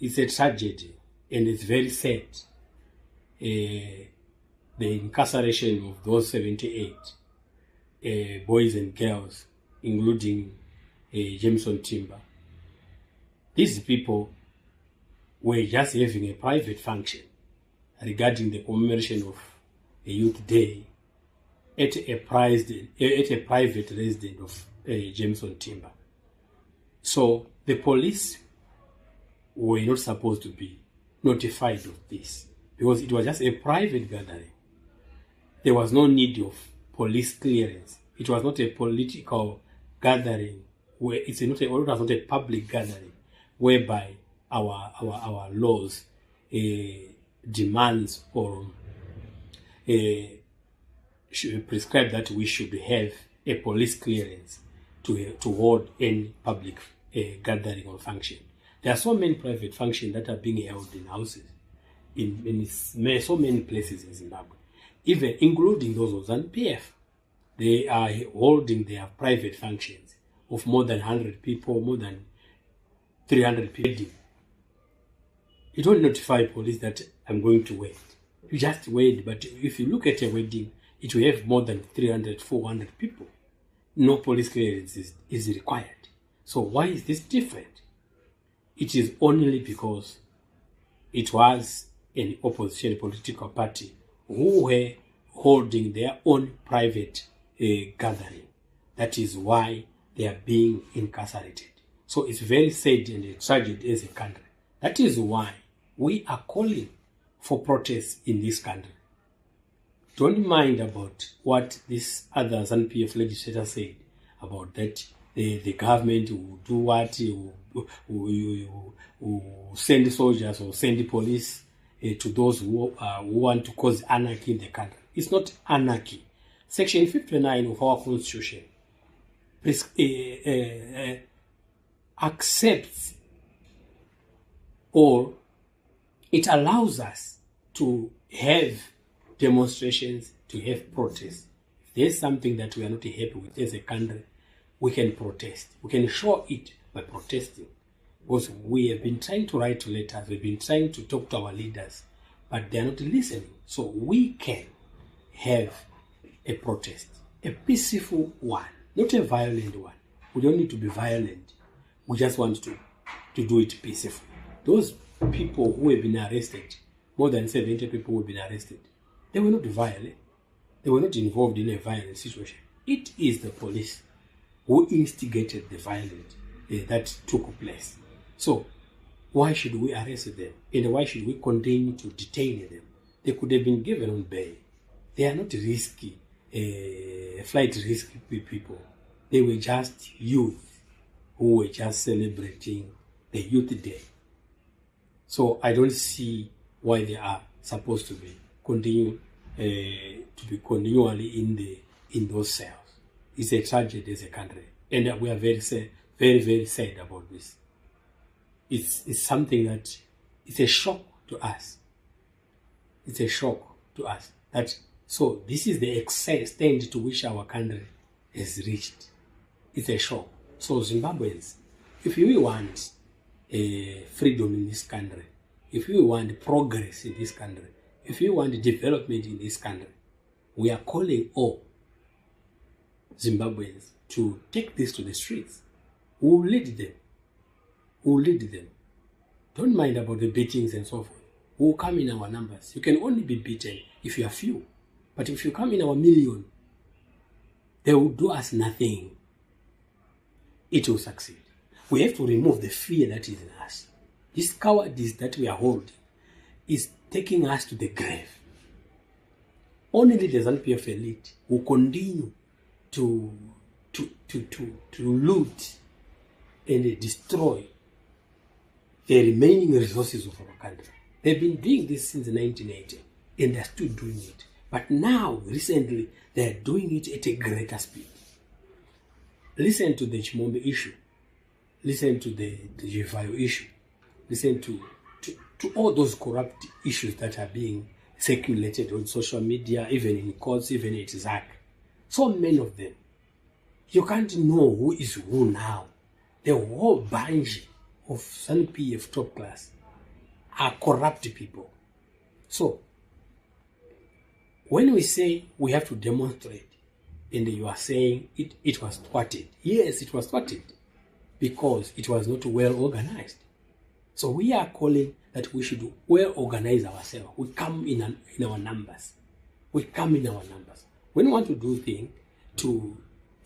It's a tragedy, and it's very sad. The incarceration of those 78 boys and girls, including Jameson Timber. These people were just having a private function regarding the commemoration of a Youth Day at a private residence of Jameson Timber. So the police were not supposed to be notified of this because it was just a private gathering. There was no need of police clearance. It was not a political gathering where it was not a public gathering whereby our laws demands or should prescribe that we should have a police clearance to hold any public gathering or function. There are so many private functions that are being held in houses in so many places in Zimbabwe, even including those of ZAMBIA. They are holding their private functions of more than 100 people, more than 300 people. You don't notify police that I'm going to wait. You just wait, but if you look at a wedding, it will have more than 300, 400 people. No police clearance is required. So why is this different? It is only because it was an opposition political party who were holding their own private gathering. That is why they are being incarcerated. So it's very sad and a tragedy as a country. That is why we are calling for protests in this country. Don't mind about what this other ZANU-PF legislator said about that the government will do what, will send soldiers or send police to those who want to cause anarchy in the country. It's not anarchy. Section 59 of our constitution accepts or it allows us to have demonstrations, to have protests. If there's something that we are not happy with as a country, we can protest. We can show it by protesting. Because we have been trying to write letters, we've been trying to talk to our leaders, but they're not listening. So we can have a protest, a peaceful one, not a violent one. We don't need to be violent. We just want to do it peacefully. Those people who have been arrested, more than 70 people who have been arrested, they were not violent. They were not involved in a violent situation. It is the police who instigated the violence that took place. So why should we arrest them? And why should we continue to detain them? They could have been given on bail. They are not risky, flight risky people. They were just youth who were just celebrating the Youth Day. So I don't see why they are supposed to be continually in those cells. It's a tragedy as a country, and we are very sad, very sad about this. It's something that it's a shock to us. It's a shock to us that so this is the extent to which our country has reached. It's a shock. So Zimbabweans, if we want freedom in this country, if we want progress in this country, if we want development in this country, we are calling all Zimbabweans to take this to the streets. We will lead them. We will lead them. Don't mind about the beatings and so forth. We will come in our numbers. You can only be beaten if you are few. But if you come in our million, they will do us nothing. It will succeed. We have to remove the fear that is in us. This cowardice that we are holding is taking us to the grave. Only the ZANU-PF elite will continue to loot and destroy the remaining resources of our country. They've been doing this since 1980 and they're still doing it. But now, recently, they're doing it at a greater speed. Listen to the Chimombe issue. Listen to the Jivayo issue. Listen to all those corrupt issues that are being circulated on social media, even in courts, even at ZAC. So many of them. You can't know who is who now. The whole bunch of ZANU-PF top class are corrupt people. So, when we say we have to demonstrate, and you are saying it was thwarted. Yes, it was thwarted because it was not well organized. So we are calling that we should well organize ourselves. We come in our numbers. We come in our numbers. When we want to do things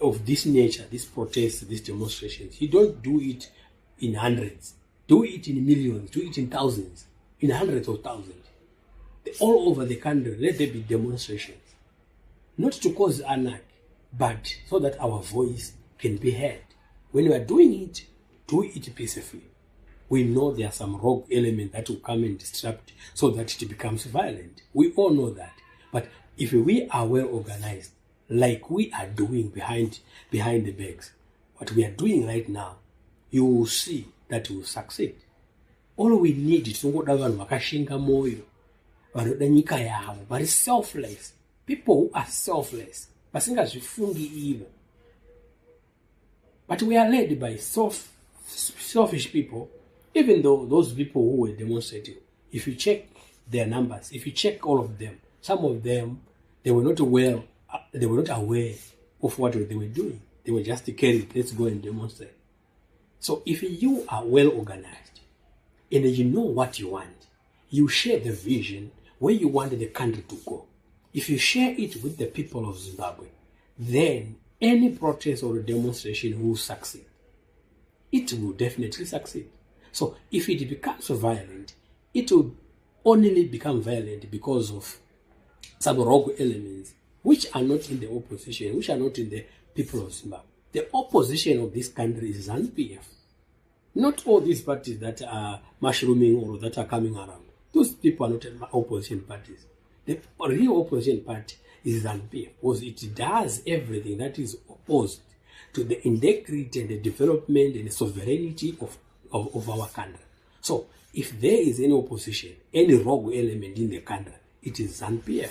of this nature, these protests, these demonstrations, you don't do it in hundreds. Do it in millions. Do it in thousands. In hundreds of thousands. All over the country, let there be demonstrations. Not to cause anarchy, but so that our voice can be heard. When we are doing it, do it peacefully. We know there are some rogue elements that will come and disrupt so that it becomes violent. We all know that. But if we are well organized, like we are doing behind the backs, what we are doing right now, you will see that we will succeed. All we need is to go down vakashinga moyo, vanoda nyika yavo, but it's selfless. People who are selfless. But we are led by selfish people, even though those people who were demonstrating, if you check their numbers, if you check all of them, some of them, they were not aware of what they were doing. They were just carried, let's go and demonstrate. So if you are well organized and you know what you want, you share the vision where you want the country to go. If you share it with the people of Zimbabwe, then any protest or demonstration will succeed. It will definitely succeed. So if it becomes violent, it will only become violent because of some rogue elements which are not in the opposition, which are not in the people of Zimbabwe. The opposition of this country is ZAMBIA. Not all these parties that are mushrooming or that are coming around. Those people are not opposition parties. The real opposition party is ZAMBIA because it does everything that is opposed to the integrity and the development and the sovereignty of our country. So, if there is any opposition, any rogue element in the country, it is ZAMBIA.